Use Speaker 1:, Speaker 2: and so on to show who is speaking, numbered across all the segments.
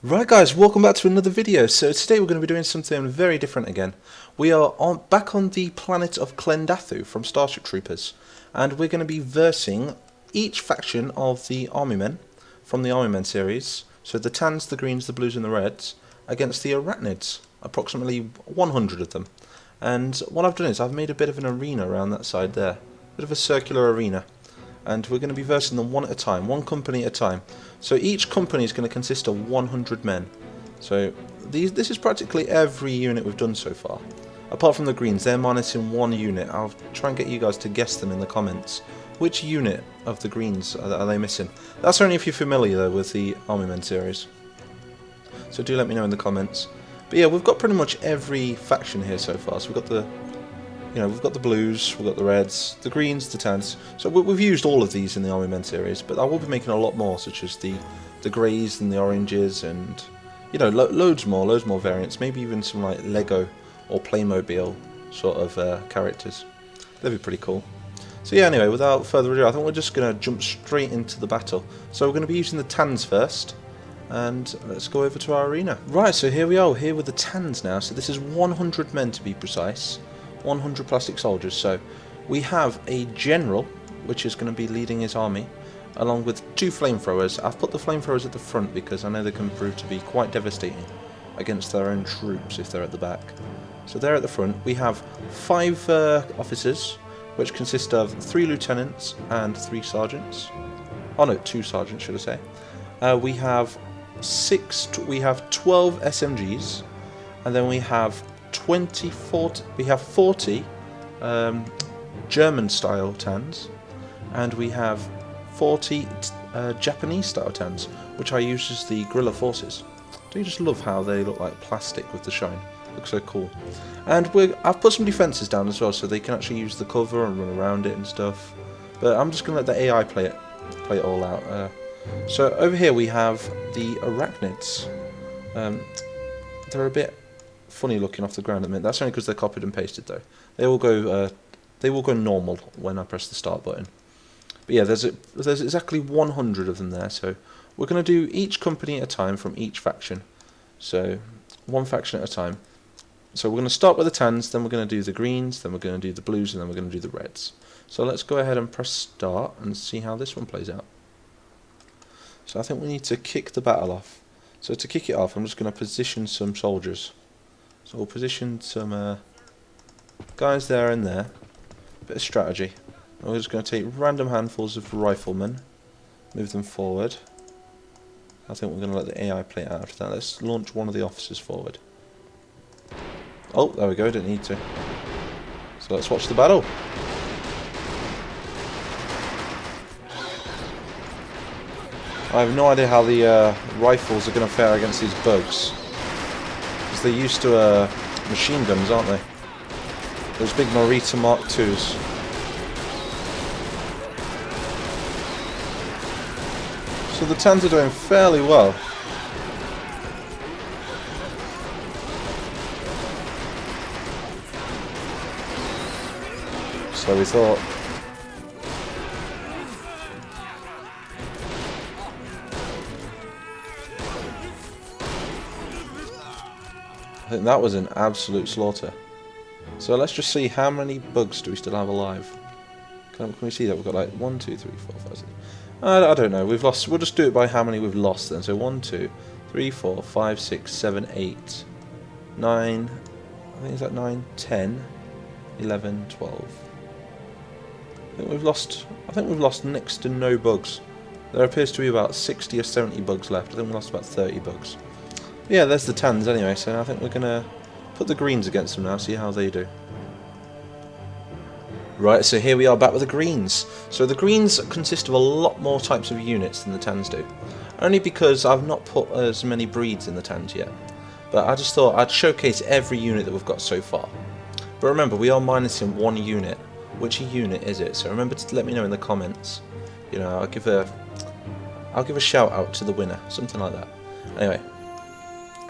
Speaker 1: Right guys, welcome back to another video. So today we're going to be doing something very different again. We are back on the planet of Klendathu from Starship Troopers, and we're going to be versing each faction of the Army Men from the Army Men series. So the Tans, the Greens, the Blues and the Reds against the Arachnids, approximately 100 of them. And what I've done is I've made a bit of an arena around that side there, a bit of a circular arena. And we're going to be versing them one at a time, one company at a time. So each company is going to consist of 100 men. So this is practically every unit we've done so far. Apart from the Greens, they're minusing one unit. I'll try and get you guys to guess them in the comments. Which unit of the Greens are they missing? That's only if you're familiar though with the Army Men series. So do let me know in the comments. But yeah, we've got pretty much every faction here so far. So we've got the we've got the Blues, we've got the Reds, the Greens, the Tans. So we've used all of these in the Army Men series, but I will be making a lot more, such as the Greys and the Oranges, and loads more variants. Maybe even some like Lego or Playmobil sort of characters. That'd be pretty cool. So yeah, anyway, without further ado, I think we're just going to jump straight into the battle. So we're going to be using the Tans first, and let's go over to our arena. Right, so here we are, here with the Tans now. So this is 100 men to be precise. 100 plastic soldiers. So we have a general, which is going to be leading his army, along with 2 flamethrowers. I've put the flamethrowers at the front because I know they can prove to be quite devastating against their own troops if they're at the back. So they're at the front. We have 5 officers, which consist of 3 lieutenants and 3 sergeants. Oh no, 2 sergeants should I say. We have 12 SMGs, and then we have 40 German style Tans, and we have 40 Japanese style Tans, which I use as the guerrilla forces. Don't you just love how they look like plastic with the shine? Looks so cool. And I've put some defences down as well, so they can actually use the cover and run around it and stuff. But I'm just going to let the AI play it all out. So over here we have the Arachnids. They're a bit funny looking off the ground at the minute. That's only because they're copied and pasted though. They will go normal when I press the start button. But yeah, there's exactly 100 of them there. So we're going to do each company at a time from each faction. So one faction at a time. So we're going to start with the Tans, then we're going to do the Greens, then we're going to do the Blues, and then we're going to do the Reds. So let's go ahead and press start and see how this one plays out. So I think we need to kick the battle off. So to kick it off, I'm just going to position some soldiers. So we'll position some guys there and there. Bit of strategy. And we're just going to take random handfuls of riflemen, move them forward. I think we're going to let the AI play it out after that. Let's launch one of the officers forward. Oh, there we go, didn't need to. So let's watch the battle. I have no idea how the rifles are going to fare against these bugs. Because they're used to machine guns, aren't they? Those big Marita Mark IIs. So the Tans are doing fairly well. So we thought. I think that was an absolute slaughter. So let's just see how many bugs do we still have alive. Can we see that? We've got like 1, 2, 3, 4, 5, 6. I don't know. We've lost. We'll just do it by how many we've lost then. So 1, 2, 3, 4, 5, 6, 7, 8, 9. I think is that 9, 10, 11, 12. I think we've lost next to no bugs. There appears to be about 60 or 70 bugs left. I think we lost about 30 bugs. Yeah, there's the Tans anyway, so I think we're going to put the Greens against them now, see how they do. Right, so here we are back with the Greens. So the Greens consist of a lot more types of units than the Tans do. Only because I've not put as many breeds in the Tans yet. But I just thought I'd showcase every unit that we've got so far. But remember, we are minusing one unit. Which unit is it? So remember to let me know in the comments. I'll give a shout out to the winner, something like that. Anyway.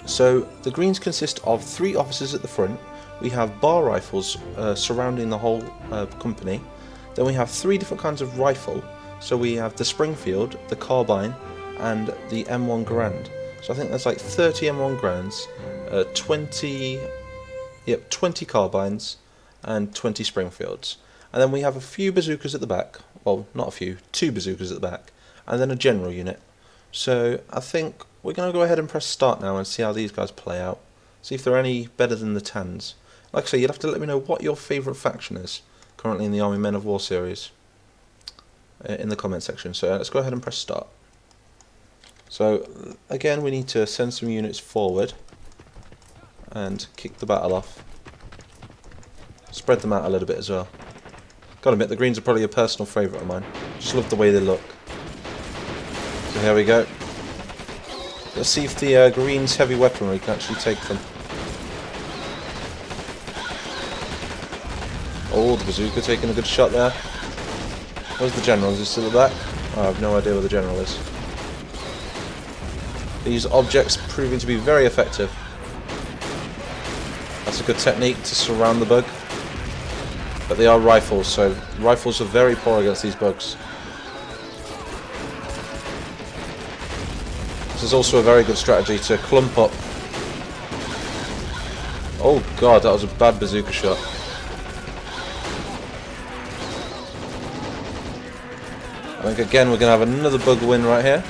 Speaker 1: So the Greens consist of 3 officers at the front. We have bar rifles surrounding the whole company. Then we have 3 different kinds of rifle. So we have the Springfield, the Carbine, and the M1 Garand. So I think there's like 30 M1 grounds, 20 carbines, and 20 Springfields. And then we have a few bazookas at the back. Well, not a few, 2 bazookas at the back, and then a general unit. So I think we're going to go ahead and press start now and see how these guys play out. See if they're any better than the Tans. Like I say, you'll have to let me know what your favourite faction is currently in the Army Men of War series in the comment section. So let's go ahead and press start. So again, we need to send some units forward and kick the battle off. Spread them out a little bit as well. Gotta admit, the greens are probably a personal favourite of mine. Just love the way they look. So here we go. Let's see if the greens' heavy weaponry can actually take them. Oh, the bazooka taking a good shot there. Where's the general? Is he still at the back? Oh, I have no idea where the general is. These objects proving to be very effective. That's a good technique to surround the bug. But they are rifles, so rifles are very poor against these bugs. This is also a very good strategy to clump up. Oh god, that was a bad bazooka shot. I think again we're going to have another bug win right here.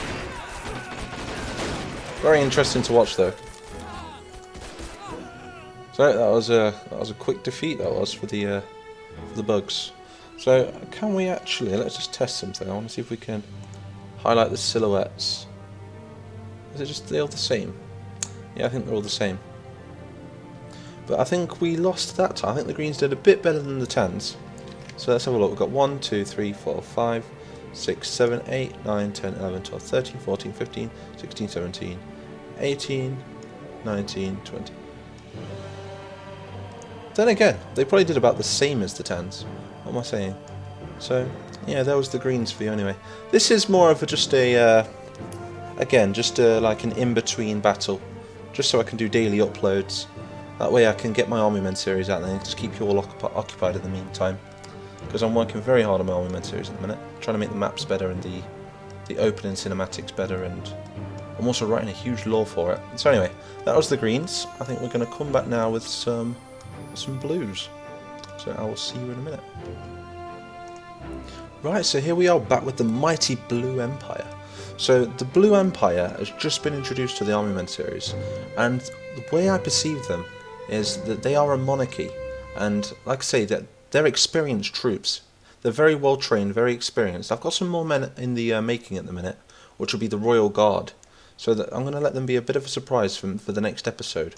Speaker 1: Very interesting to watch though. So that was a quick defeat, that was, for the bugs. So can we actually, let's just test something. I want to see if we can highlight the silhouettes. Is it just, they're all the same? Yeah, I think they're all the same. But I think we lost that time. I think the greens did a bit better than the Tans. So let's have a look. We've got 1, 2, 3, 4, 5, 6, 7, 8, 9, 10, 11, 12, 13, 14, 15, 16, 17, 18, 19, 20. Then again, they probably did about the same as the Tans. What am I saying? So, yeah, that was the greens for you anyway. This is more of just a, again, just like an in-between battle. Just so I can do daily uploads. That way I can get my Army Men series out there and just keep you all occupied in the meantime. Because I'm working very hard on my Army Men series at the minute. Trying to make the maps better and the opening cinematics better, and I'm also writing a huge lore for it. So anyway, that was the greens. I think we're going to come back now with some blues. So I will see you in a minute. Right, so here we are back with the mighty Blue Empire. So the Blue Empire has just been introduced to the Army Men series, and the way I perceive them is that they are a monarchy, and like I say, that they're experienced troops. They're very well trained, very experienced. I've got some more men in the making at the minute, which will be the Royal Guard. So that I'm going to let them be a bit of a surprise for the next episode.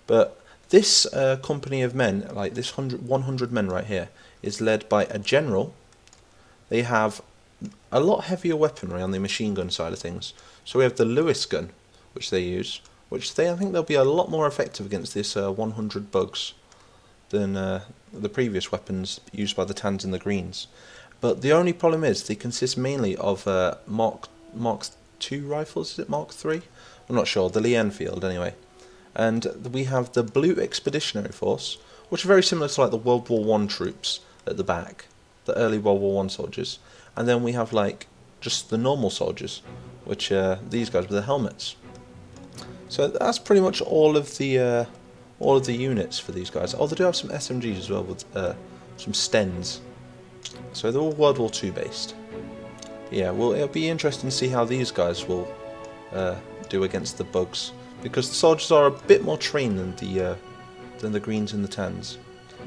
Speaker 1: But this company of men, like this 100 men right here, is led by a general. They have a lot heavier weaponry on the machine gun side of things. So we have the Lewis gun, which they use, which I think they'll be a lot more effective against this 100 bugs than the previous weapons used by the Tans and the Greens. But the only problem is they consist mainly of Mark II rifles. Is it Mark III? I'm not sure. The Lee Enfield anyway. And we have the Blue Expeditionary Force, which are very similar to like the World War I troops at the back, the early World War I soldiers. And then we have like just the normal soldiers, which are these guys with the helmets. So that's pretty much all of the units for these guys. Oh, they do have some SMGs as well with some Stens. So they're all World War II based. Yeah, well, it'll be interesting to see how these guys will do against the bugs, because the soldiers are a bit more trained than the Greens and the Tans.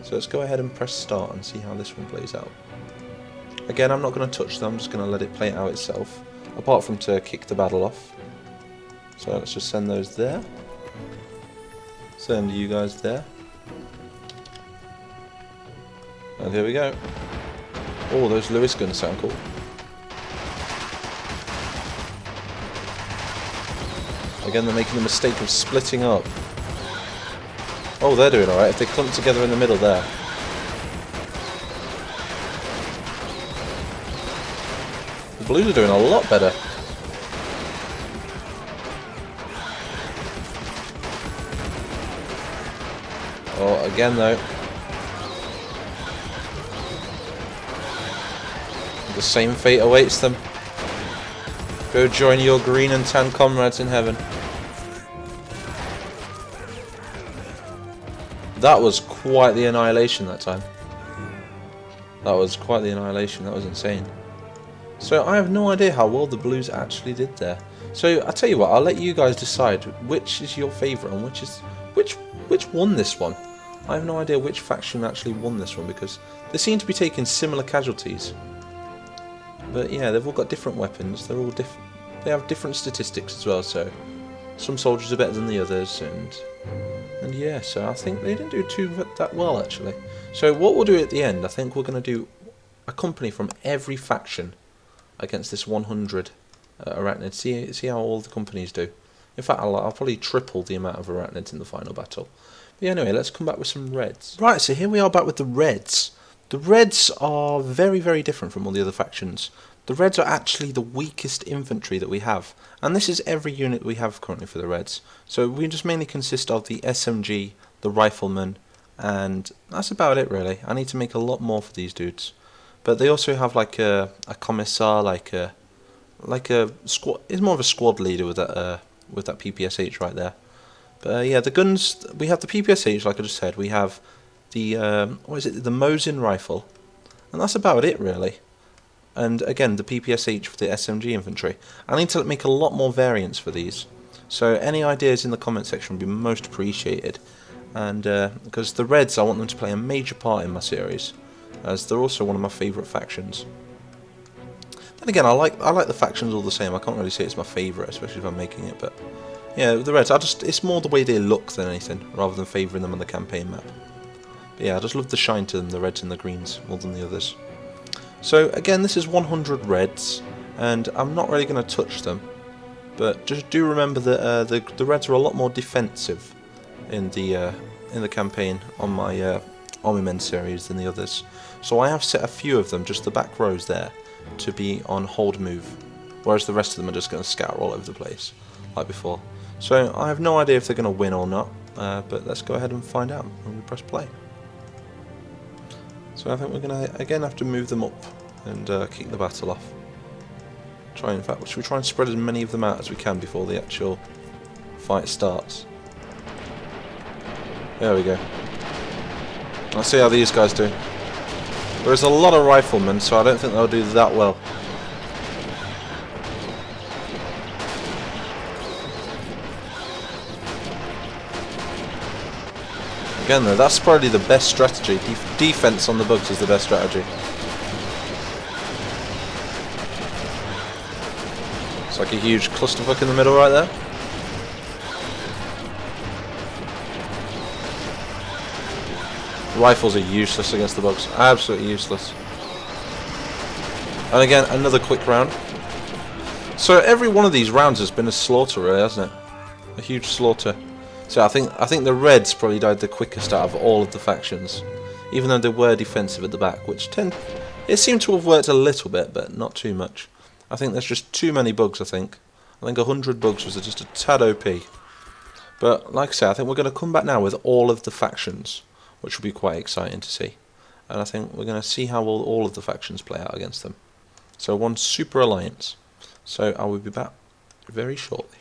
Speaker 1: So let's go ahead and press start and see how this one plays out. Again, I'm not going to touch them, I'm just going to let it play out itself, apart from to kick the battle off. So let's just send those there. Send you guys there. And here we go. Oh, those Lewis guns sound cool. Again, they're making the mistake of splitting up. Oh, they're doing alright if they clump together in the middle there. The blues are doing a lot better. Oh, again though. The same fate awaits them. Go join your green and tan comrades in heaven. That was quite the annihilation that time. That was quite the annihilation. That was insane. So I have no idea how well the Blues actually did there. So I tell you what, I'll let you guys decide which is your favourite and which won this one. I have no idea which faction actually won this one because they seem to be taking similar casualties. But yeah, they've all got different weapons. They're all different. They have different statistics as well. So some soldiers are better than the others, and yeah. So I think they didn't do that well actually. So what we'll do at the end, I think we're going to do a company from every faction against this 100 Arachnid. See how all the companies do. In fact, I'll probably triple the amount of Arachnids in the final battle. But yeah, anyway, let's come back with some Reds. Right, so here we are back with the Reds. The Reds are very, very different from all the other factions. The Reds are actually the weakest infantry that we have. And this is every unit we have currently for the Reds. So we just mainly consist of the SMG, the Rifleman, and that's about it really. I need to make a lot more for these dudes. But they also have like a commissar, like a squad. It's more of a squad leader with that PPSH right there. But yeah, the guns, we have the PPSH, like I just said. We have the the Mosin rifle, and that's about it really. And again, the PPSH for the SMG infantry. I need to make a lot more variants for these. So any ideas in the comment section would be most appreciated. And because the Reds, I want them to play a major part in my series, as they're also one of my favourite factions. Then again, I like the factions all the same. I can't really say it's my favourite, especially if I'm making it. But yeah, the Reds, it's more the way they look than anything, rather than favouring them on the campaign map. But yeah, I just love the shine to them, the Reds and the Greens, more than the others. So again, this is 100 Reds, and I'm not really going to touch them. But just do remember that the Reds are a lot more defensive in the campaign on my Army Men series than the others. So I have set a few of them, just the back rows there, to be on hold move, whereas the rest of them are just going to scatter all over the place, like before. So I have no idea if they're going to win or not, but let's go ahead and find out when we press play. So I think we're going to again have to move them up and kick the battle off. In fact, should we try and spread as many of them out as we can before the actual fight starts? There we go. Let's see how these guys do. There's a lot of riflemen, so I don't think they'll do that well. Again though, that's probably the best strategy. Defense on the bugs is the best strategy. It's like a huge clusterfuck in the middle right there. Rifles are useless against the bugs. Absolutely useless. And again, another quick round. So every one of these rounds has been a slaughter, really, hasn't it? A huge slaughter. So I think the Reds probably died the quickest out of all of the factions, even though they were defensive at the back, which it seemed to have worked a little bit, but not too much. I think there's just too many bugs. I think 100 bugs was just a tad OP. But like I say, I think we're going to come back now with all of the factions, which will be quite exciting to see. And I think we're going to see how all of the factions play out against them. So one super alliance. So I will be back very shortly.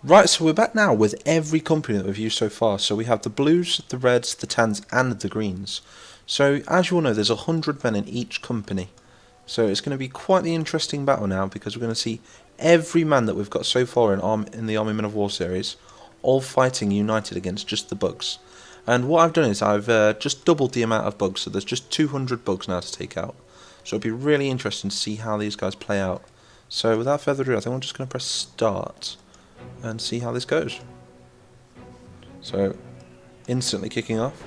Speaker 1: Right, so we're back now with every company that we've used so far. So we have the Blues, the Reds, the Tans and the Greens. So as you all know, there's 100 men in each company. So it's going to be quite the interesting battle now, because we're going to see every man that we've got so far in the Army Men of War series all fighting united against just the bugs. And what I've done is I've just doubled the amount of bugs, so there's just 200 bugs now to take out. So it'll be really interesting to see how these guys play out. So without further ado, I think I'm just going to press start and see how this goes. So instantly kicking off.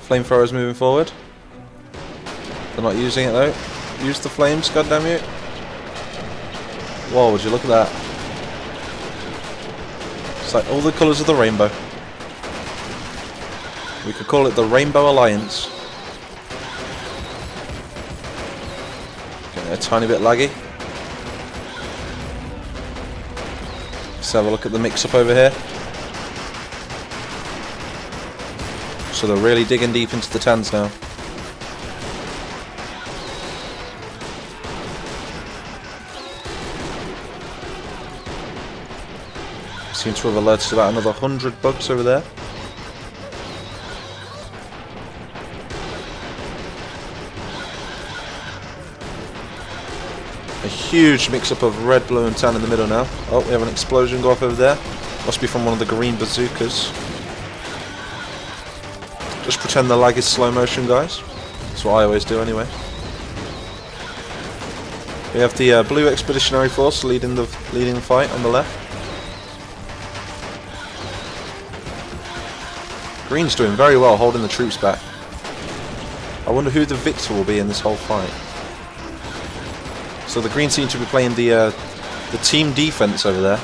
Speaker 1: Flamethrowers moving forward. They're not using it though. Use the flames, goddamn you. Whoa, would you look at that? It's like all the colours of the rainbow. We could call it the Rainbow Alliance. Getting a tiny bit laggy. Let's have a look at the mix-up over here. So they're really digging deep into the Tans now. Seems to have alerted about another 100 bugs over there. huge mix-up of red, blue and tan in the middle now. Oh, we have an explosion go off over there. Must be from one of the green bazookas. Just pretend the lag is slow motion, guys. That's what I always do anyway. We have the blue expeditionary force leading the fight on the left. Green's doing very well holding the troops back. I wonder who the victor will be in this whole fight. So the green seem to be playing the team defense over there,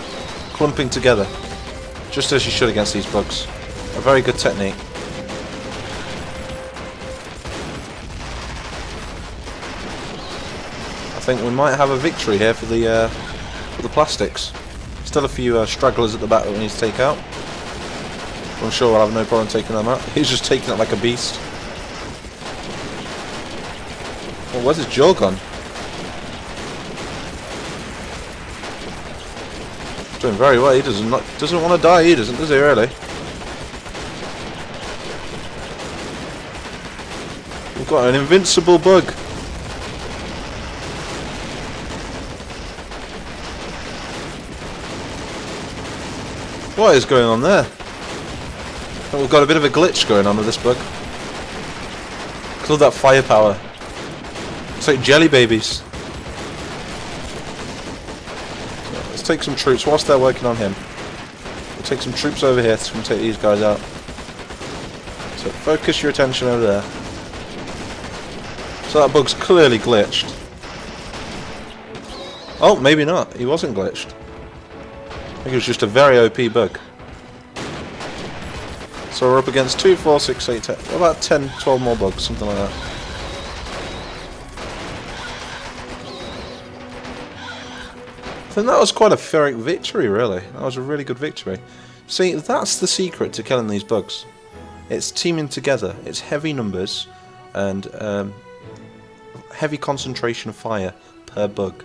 Speaker 1: clumping together, just as you should against these bugs. A very good technique. I think we might have a victory here for the plastics. Still a few stragglers at the back that we need to take out. I'm sure we'll have no problem taking them out. He's just taking it like a beast. Oh, where's his jaw gone? He's doing very well. He doesn't want to die. He doesn't, does he really? We've got an invincible bug. What is going on there? Oh, we've got a bit of a glitch going on with this bug. Look at that firepower. It's like jelly babies. So let's take some troops whilst they're working on him. We'll take some troops over here to take these guys out. So focus your attention over there. So that bug's clearly glitched. Oh, maybe not. He wasn't glitched. I think it was just a very OP bug. So we're up against 2, 4, 6, 8, 10. What about 10, 12 more bugs? Something like that. I think that was quite a Ferric victory, really. That was a really good victory. See, that's the secret to killing these bugs. It's teaming together. It's heavy numbers and heavy concentration of fire per bug.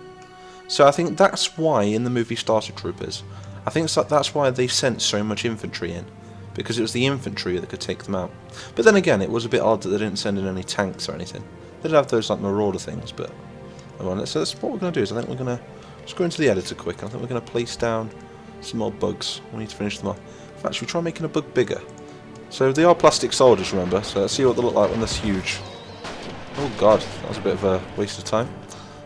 Speaker 1: So I think that's why in the movie Starship Troopers, I think that's why they sent so much infantry in. Because it was the infantry that could take them out. But then again, it was a bit odd that they didn't send in any tanks or anything. They did have those like marauder things, but... So that's what we're going to do is I think we're going to just go into the editor quick. I think we're going to place down some more bugs. We need to finish them off. In fact, should we try making a bug bigger? So they are plastic soldiers, remember, so let's see what they look like when they're huge. Oh god, that was a bit of a waste of time.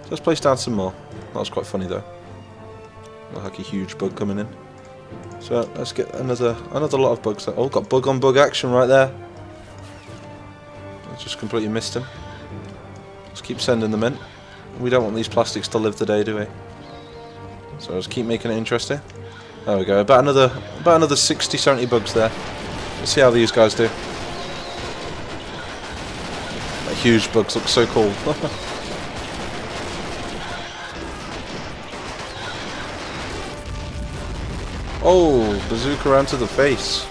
Speaker 1: So let's place down some more. That was quite funny though. Looked like a huge bug coming in. So let's get another lot of bugs. Oh, got bug on bug action right there. I just completely missed him. Let's keep sending them in. We don't want these plastics to live the day, do we? So let's keep making it interesting. There we go. About another 60, 70 bugs there. Let's see how these guys do. That huge bugs look so cool. Oh, bazooka round to the face.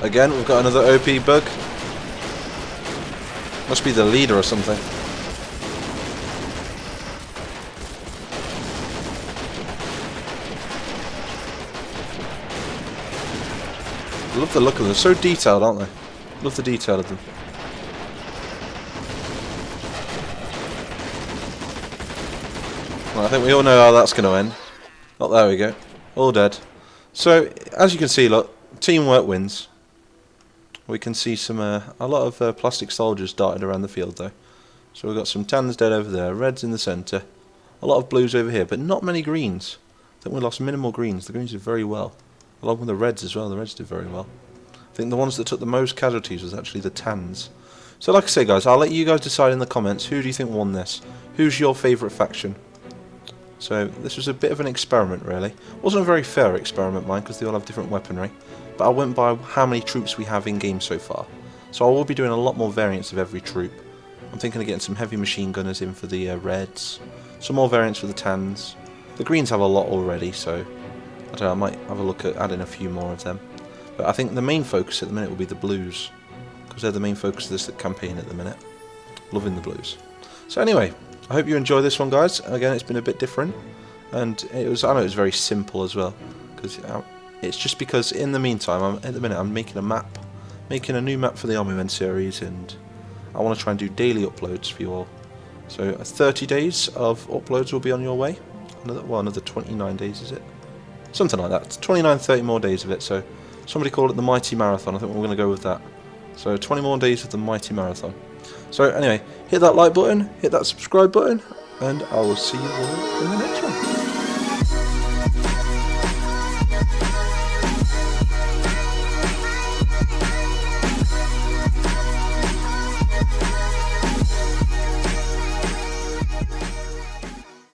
Speaker 1: Again, we've got another OP bug. Must be the leader or something. I love the look of them. They're so detailed, aren't they? Love the detail of them. Well, I think we all know how that's going to end. Oh, there we go. All dead. So, as you can see, look, teamwork wins. We can see some a lot of plastic soldiers darted around the field, though. So we've got some tans dead over there, reds in the centre, a lot of blues over here, but not many greens. I think we lost minimal greens. The greens did very well. Along with the reds as well, the reds did very well. I think the ones that took the most casualties was actually the tans. So like I say guys, I'll let you guys decide in the comments, who do you think won this? Who's your favourite faction? So this was a bit of an experiment really. Wasn't a very fair experiment mine, because they all have different weaponry. But I went by how many troops we have in game so far. So I will be doing a lot more variants of every troop. I'm thinking of getting some heavy machine gunners in for the reds. Some more variants for the tans. The greens have a lot already, so I don't know, I might have a look at adding a few more of them. But I think the main focus at the minute will be the blues, because they're the main focus of this campaign at the minute. Loving the blues. So anyway, I hope you enjoy this one guys. Again, it's been a bit different. And I know it was very simple as well, because it's just because in the meantime, at the minute I'm making a map, making a new map for the Army Men series, and I want to try and do daily uploads for you all. So 30 days of uploads will be on your way. Another 29 days, is it? Something like that. 29, 30 more days of it. So somebody called it the Mighty Marathon. I think we're going to go with that. So 20 more days of the Mighty Marathon. So anyway, hit that like button, hit that subscribe button, and I will see you all in the next one.